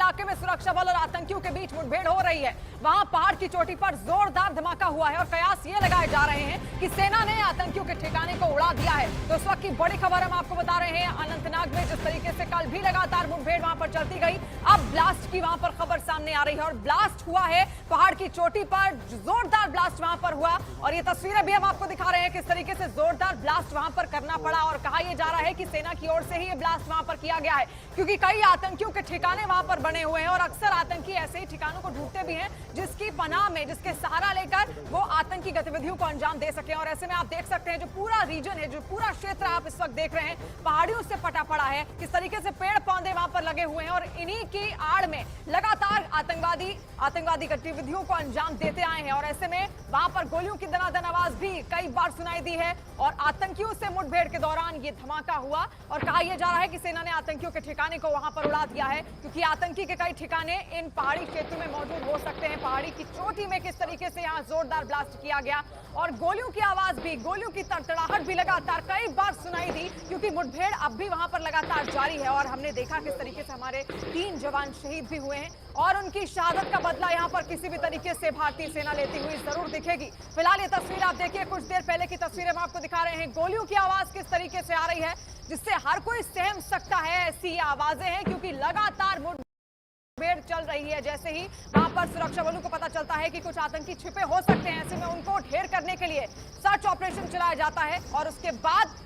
इलाके में सुरक्षा बल और आतंकियों के बीच मुठभेड़ हो रही है। वहां पहाड़ की चोटी पर जोरदार धमाका हुआ है और कयास ये लगाए जा रहे हैं कि सेना ने आतंकियों के ठिकाने को उड़ा दिया है। तो इस वक्त की बड़ी खबर हम आपको बता रहे हैं, अनंतनाग में जिस तरीके से कल भी लगातार मुठभेड़ वहां पर चलती गई, अब ब्लास्ट की वहां पर खबर सामने आ रही है और ब्लास्ट हुआ है पहाड़ की चोटी पर, जोरदार ब्लास्ट वहां पर हुआ। और ये तस्वीरें भी हम आपको दिखा रहे हैं किस तरीके से जोरदार ब्लास्ट वहां पर करना पड़ा और कहा यह जा रहा है कि सेना की ओर से ही ये ब्लास्ट वहां पर किया गया है, क्योंकि कई आतंकियों के ठिकाने वहां पर बने हुए हैं और अक्सर आतंकी ऐसे ही ठिकानों को ढूंढते भी हैं जिसकी पनाह में, जिसके सहारा लेकर वो आतंकी गतिविधियों को अंजाम दे सके। और ऐसे में आप देख सकते हैं जो पूरा रीजन है, जो पूरा क्षेत्र आप इस वक्त देख रहे हैं, पहाड़ियों से पटा पड़ा है, किस तरीके से पेड़ पौधे वहां पर लगे हुए हैं और इन्हीं की आड़ में लगातार आतंकवादी गतिविधियों को अंजाम देते आए हैं। और ऐसे में वहां पर गोलियों की दनादन आवाज भी कई बार सुनाई दी है और आतंकियों से मुठभेड़ के दौरान ये धमाका हुआ और कहा यह जा रहा है कि सेना ने आतंकियों के ठिकाने को वहां पर उड़ा दिया है, क्योंकि आतंकी के कई ठिकाने इन पहाड़ी क्षेत्र में मौजूद हो सकते हैं। पहाड़ी की चोटी में किस तरीके से यहां जोरदार ब्लास्ट किया गया और गोलियों की आवाज भी, गोलियों की तड़तड़ाहट भी लगातार कई बार सुनाई दी, क्योंकि मुठभेड़ अब भी वहां पर लगातार जारी है। और हमने देखा किस तरीके से हमारे 3 जवान शहीद भी हुए हैं और उनकी शहादत का बदला यहां पर किसी भी तरीके से भारतीय सेना लेती हुई जरूर दिखेगी। फिलहाल ये तस्वीर आप देखिए, कुछ देर पहले की तस्वीरें हम आपको दिखा रहे हैं। गोलियों की आवाज किस तरीके से आ रही है जिससे हर कोई सहम सकता है, ऐसी ये आवाजें हैं, क्योंकि लगातार मुठभेड़ चल रही है। जैसे ही वहां पर सुरक्षा बलों को पता चलता है कि कुछ आतंकी छिपे हो सकते हैं, ऐसे में उनको ढेर करने के लिए सर्च ऑपरेशन चलाया जाता है और उसके बाद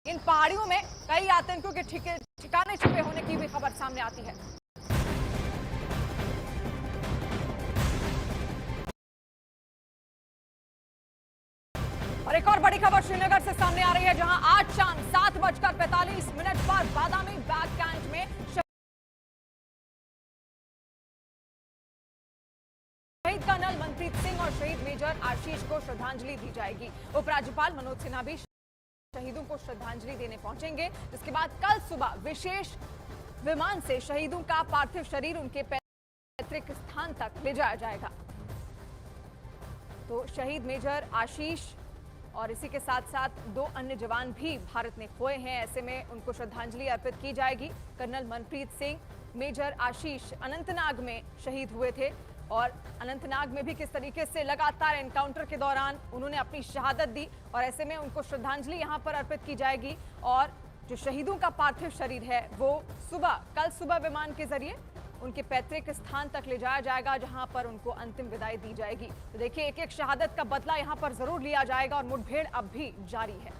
इन पहाड़ियों में कई आतंकियों के ठिकाने छिपे होने की भी खबर सामने आती है। और एक और बड़ी खबर श्रीनगर से सामने आ रही है, जहां आज शाम 7:45 पर बादामी बैक कैंप में शहीद कर्नल मनप्रीत सिंह और शहीद मेजर आशीष को श्रद्धांजलि दी जाएगी। उपराज्यपाल मनोज सिन्हा भी शहीदों को श्रद्धांजलि देने पहुंचेंगे, जिसके बाद कल सुबह विशेष विमान से शहीदों का पार्थिव शरीर उनके पैतृक स्थान तक ले जाया जाएगा। तो शहीद मेजर आशीष और इसी के साथ साथ 2 अन्य जवान भी भारत ने खोए हैं, ऐसे में उनको श्रद्धांजलि अर्पित की जाएगी। कर्नल मनप्रीत सिंह, मेजर आशीष अनंतनाग में शहीद हुए थे और अनंतनाग में भी किस तरीके से लगातार एनकाउंटर के दौरान उन्होंने अपनी शहादत दी और ऐसे में उनको श्रद्धांजलि यहां पर अर्पित की जाएगी। और जो शहीदों का पार्थिव शरीर है वो कल सुबह विमान के जरिए उनके पैतृक स्थान तक ले जाया जाएगा, जहां पर उनको अंतिम विदाई दी जाएगी। तो देखिए, एक एक शहादत का बदला यहां पर जरूर लिया जाएगा और मुठभेड़ अब भी जारी है।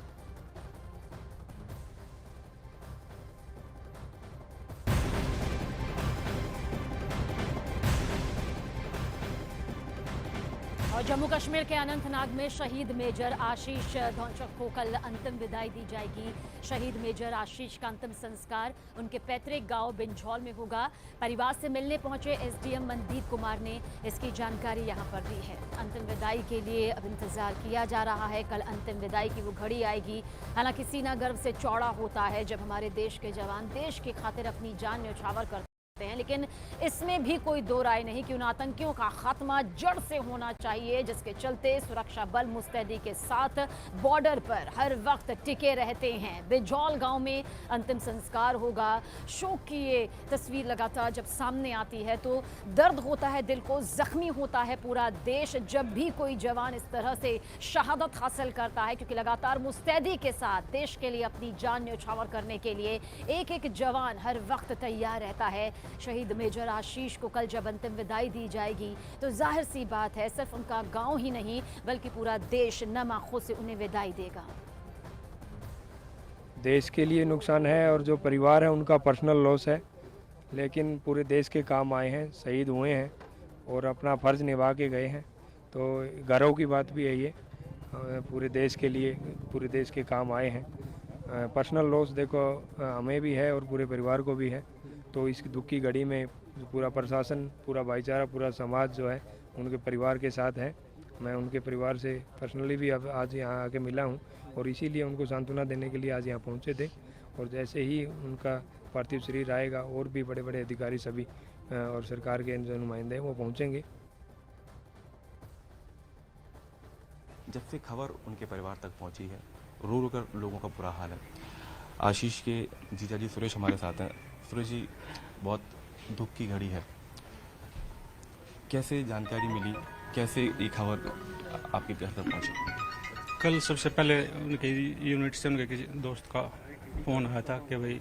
और जम्मू कश्मीर के अनंतनाग में शहीद मेजर आशीष धौंचक को कल अंतिम विदाई दी जाएगी। शहीद मेजर आशीष का अंतिम संस्कार उनके पैतृक गांव बिंझौल में होगा। परिवार से मिलने पहुंचे एसडीएम मनदीप कुमार ने इसकी जानकारी यहां पर दी है। अंतिम विदाई के लिए अब इंतजार किया जा रहा है, कल अंतिम विदाई की वो घड़ी आएगी। हालांकि सीना गर्व से चौड़ा होता है जब हमारे देश के जवान देश की खातिर अपनी जान न्यौछावर करते हैं, लेकिन इसमें भी कोई दो राय नहीं कि उन आतंकियों का खात्मा जड़ से होना चाहिए, जिसके चलते सुरक्षा बल मुस्तैदी के साथ बॉर्डर पर हर वक्त टिके रहते हैं। बिजौल गांव में अंतिम संस्कार होगा। शोक की ये तस्वीर लगातार जब सामने आती है तो दर्द होता है, दिल को जख्मी होता है पूरा देश जब भी कोई जवान इस तरह से शहादत हासिल करता है, क्योंकि लगातार मुस्तैदी के साथ देश के लिए अपनी जान न्यौछावर करने के लिए एक एक जवान हर वक्त तैयार रहता है। शहीद मेजर आशीष को कल जब अंतिम विदाई दी जाएगी तो जाहिर सी बात है सिर्फ उनका गांव ही नहीं बल्कि पूरा देश नम आंखों से उन्हें विदाई देगा। देश के लिए नुकसान है और जो परिवार है उनका पर्सनल लॉस है, लेकिन पूरे देश के काम आए हैं, शहीद हुए हैं और अपना फ़र्ज़ निभा के गए हैं। तो गर्व की बात भी है ये, पूरे देश के लिए, पूरे देश के काम आए हैं। पर्सनल लॉस देखो हमें भी है और पूरे परिवार को भी है। तो इस दुख की घड़ी में पूरा प्रशासन, पूरा भाईचारा, पूरा समाज जो है उनके परिवार के साथ है। मैं उनके परिवार से पर्सनली भी अब आज यहाँ आके मिला हूँ और इसीलिए उनको सांत्वना देने के लिए आज यहाँ पहुँचे थे। और जैसे ही उनका पार्थिव शरीर आएगा और भी बड़े बड़े अधिकारी सभी और सरकार के जो नुमाइंदे हैं वो पहुँचेंगे। जब से खबर उनके परिवार तक पहुँची है, रो रो कर लोगों का बुरा हाल है। आशीष के जीजा जी सुरेश हमारे साथ हैं। सुरेश जी, बहुत दुख की घड़ी है। कैसे जानकारी मिली, कैसे ये खबर आपके घर तक पहुंची? कल सबसे पहले उनके यूनिट से उनके किसी दोस्त का फ़ोन आया था कि भाई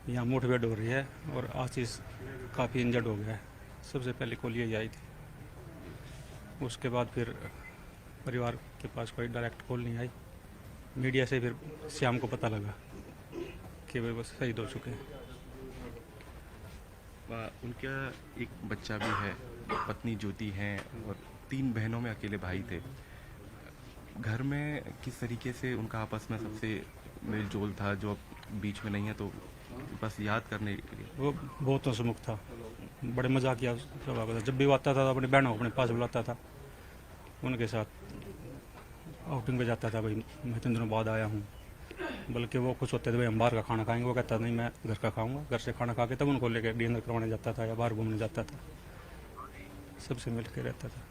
यहाँ मुठभेड़ हो रही है और आशीष काफ़ी इंजर्ड हो गया है। सबसे पहले कॉल यही आई थी। उसके बाद फिर परिवार के पास कोई डायरेक्ट कॉल नहीं आई। मीडिया से फिर शाम को पता लगा कि वे बस शहीद हो चुके हैं। उनका एक बच्चा भी है, पत्नी ज्योति हैं और 3 बहनों में अकेले भाई थे। घर में किस तरीके से उनका आपस में सबसे मेल जोल था, जो अब बीच में नहीं है, तो बस याद करने के लिए? वो बहुत हंसमुख था, बड़े मजाकिया स्वभाव का था। जब भी वो आता था तो अपनी बहनों को अपने पास बुलाता था, उनके साथ आउटिंग पे जाता था। भाई मैं 3 दिनों बाद आया हूँ, बल्कि वो खुश होते थे भाई हम बाहर का खाना खाएंगे। वो कहता नहीं मैं घर का खाऊंगा, घर से खाना खा के तब उनको लेकर डिनर करवाने जाता था या बाहर घूमने जाता था। सबसे मिल के रहता था।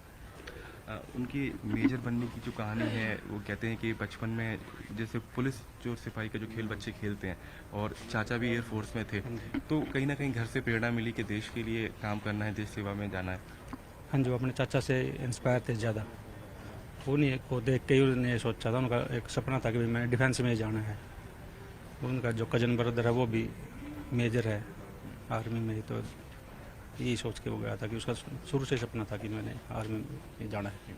उनकी मेजर बनने की जो कहानी है, वो कहते हैं कि बचपन में जैसे पुलिस जो सिपाही का जो खेल बच्चे खेलते हैं, और चाचा भी एयरफोर्स में थे, तो कहीं ना कहीं घर से प्रेरणा मिली कि देश के लिए काम करना है, देश सेवा में जाना है। हाँ जी, वो अपने चाचा से इंस्पायर थे ज़्यादा। उन्हीं को देख के ही उन्होंने सोचा था, उनका एक सपना था कि भाई मैंने डिफेंस में जाना है। उनका जो कजन ब्रदर है वो भी मेजर है आर्मी में, तो यही सोच के वो गया था कि उसका शुरू से सपना था कि मैंने आर्मी में जाना है।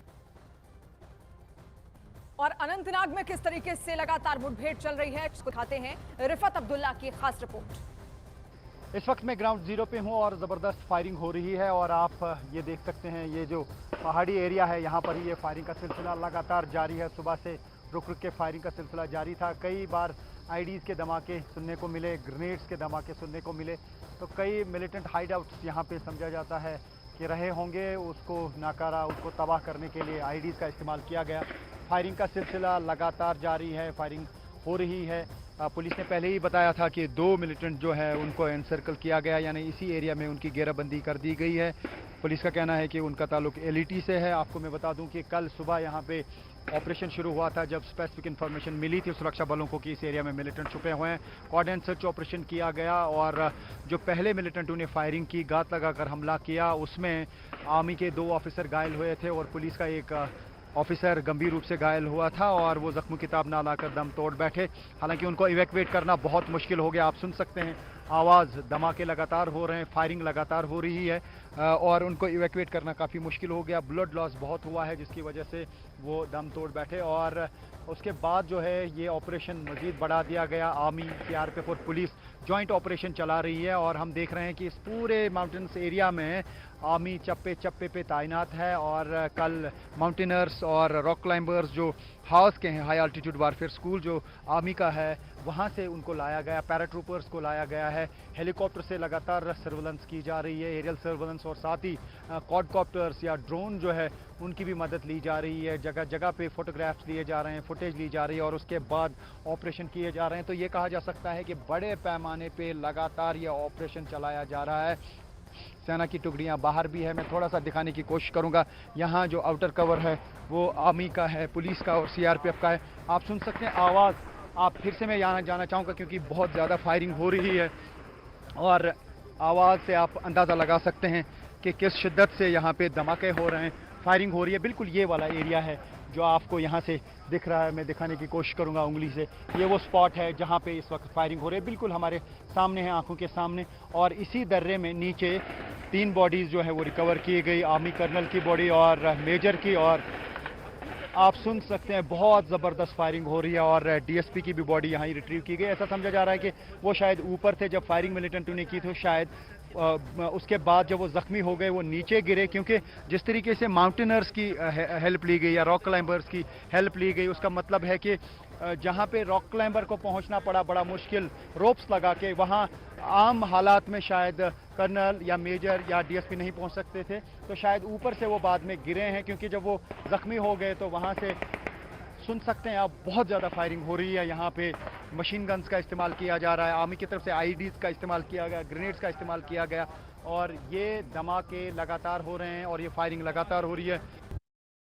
और अनंतनाग में किस तरीके से लगातार मुठभेड़ चल रही है, इसको दिखाते हैं रिफत अब्दुल्ला की खास रिपोर्ट। इस वक्त मैं ग्राउंड जीरो पे हूँ और ज़बरदस्त फायरिंग हो रही है और आप ये देख सकते हैं, ये जो पहाड़ी एरिया है यहाँ पर ही ये फायरिंग का सिलसिला लगातार जारी है। सुबह से रुक रुक के फायरिंग का सिलसिला जारी था। कई बार आईडीज़ के धमाके सुनने को मिले, ग्रेनेड्स के धमाके सुनने को मिले। तो कई मिलिटेंट हाइड आउट्स यहाँ पे समझा जाता है कि रहे होंगे, उसको नाकारा, उसको तबाह करने के लिए आईडीज़ का इस्तेमाल किया गया। फायरिंग का सिलसिला लगातार जारी है, फायरिंग हो रही है। पुलिस ने पहले ही बताया था कि 2 मिलिटेंट जो है उनको एनसर्कल किया गया, यानी इसी एरिया में उनकी घेराबंदी कर दी गई है। पुलिस का कहना है कि उनका ताल्लुक एलईटी से है। आपको मैं बता दूं कि कल सुबह यहाँ पे ऑपरेशन शुरू हुआ था, जब स्पेसिफिक इन्फॉर्मेशन मिली थी सुरक्षा बलों को कि इस एरिया में मिलिटेंट छुपे हुए हैं। कॉर्डिनेट सर्च ऑपरेशन किया गया और जो पहले मिलिटेंटों ने फायरिंग की, गात लगाकर हमला किया, उसमें आर्मी के 2 ऑफिसर घायल हुए थे और पुलिस का एक ऑफिसर गंभीर रूप से घायल हुआ था और वो जख्म किताब ना लाकर दम तोड़ बैठे। हालांकि उनको इवैक्यूएट करना बहुत मुश्किल हो गया। आप सुन सकते हैं आवाज़, धमाके लगातार हो रहे हैं, फायरिंग लगातार हो रही है और उनको इवैक्यूएट करना काफ़ी मुश्किल हो गया। ब्लड लॉस बहुत हुआ है जिसकी वजह से वो दम तोड़ बैठे और उसके बाद जो है ये ऑपरेशन मज़ीद बढ़ा दिया गया। आर्मी, सीआरपीएफ और पुलिस जॉइंट ऑपरेशन चला रही है और हम देख रहे हैं कि इस पूरे माउंटेन्स एरिया में आर्मी चप्पे चप्पे पे तैनात है और कल माउंटेनर्स और रॉक क्लाइंबर्स जो हाउस के हैं, हाई अल्टीट्यूड वारफेयर स्कूल जो आर्मी का है, वहाँ से उनको लाया गया, पैराट्रूपर्स को लाया गया है। हेलीकॉप्टर से लगातार सर्वेलेंस की जा रही है, एरियल सर्वेलेंस, और साथ ही क्वाडकॉप्टर्स या ड्रोन जो है उनकी भी मदद ली जा रही है। जगह जगह पे फोटोग्राफ्स लिए जा रहे हैं, फुटेज ली जा रही है और उसके बाद ऑपरेशन किए जा रहे हैं। तो ये कहा जा सकता है कि बड़े पैमाने पे लगातार ये ऑपरेशन चलाया जा रहा है। सेना की टुकड़ियां बाहर भी है। मैं थोड़ा सा दिखाने की कोशिश करूंगा। यहाँ जो आउटर कवर है वो आर्मी का है, पुलिस का और सीआरपीएफ का है। आप सुन सकते हैं आवाज़। आप फिर से मैं यहाँ जाना चाहूँगा क्योंकि बहुत ज़्यादा फायरिंग हो रही है और आवाज़ से आप अंदाज़ा लगा सकते हैं कि किस शिद्दत से यहाँ पे धमाके हो रहे हैं, फायरिंग हो रही है। बिल्कुल ये वाला एरिया है जो आपको यहाँ से दिख रहा है। मैं दिखाने की कोशिश करूँगा उंगली से। ये वो स्पॉट है जहाँ पे इस वक्त फायरिंग हो रही है, बिल्कुल हमारे सामने है, आंखों के सामने। और इसी दर्रे में नीचे 3 बॉडीज़ जो है वो रिकवर की गई, आर्मी कर्नल की बॉडी और मेजर की। और आप सुन सकते हैं बहुत ज़बरदस्त फायरिंग हो रही है और डीएसपी की भी बॉडी यहाँ ही रिट्रीव की गई। ऐसा समझा जा रहा है कि वो शायद ऊपर थे जब फायरिंग मिलिटेंटों ने की, तो शायद उसके बाद जब वो ज़ख्मी हो गए वो नीचे गिरे, क्योंकि जिस तरीके से माउंटेनर्स की हेल्प ली गई या रॉक क्लाइंबर्स की हेल्प ली गई, उसका मतलब है कि जहाँ पे रॉक क्लाइंबर को पहुँचना पड़ा बड़ा मुश्किल, रोप्स लगा के, वहाँ आम हालात में शायद कर्नल या मेजर या डीएसपी नहीं पहुँच सकते थे, तो शायद ऊपर से वो बाद में गिरे हैं। क्योंकि जब वो ज़ख्मी हो गए तो वहाँ से सुन सकते हैं आप बहुत ज़्यादा फायरिंग हो रही है। यहाँ पे मशीन गन्स का इस्तेमाल किया जा रहा है, आर्मी की तरफ से आईडीज़ का इस्तेमाल किया गया, ग्रेनेड्स का इस्तेमाल किया गया और ये धमाके लगातार हो रहे हैं और ये फायरिंग लगातार हो रही है।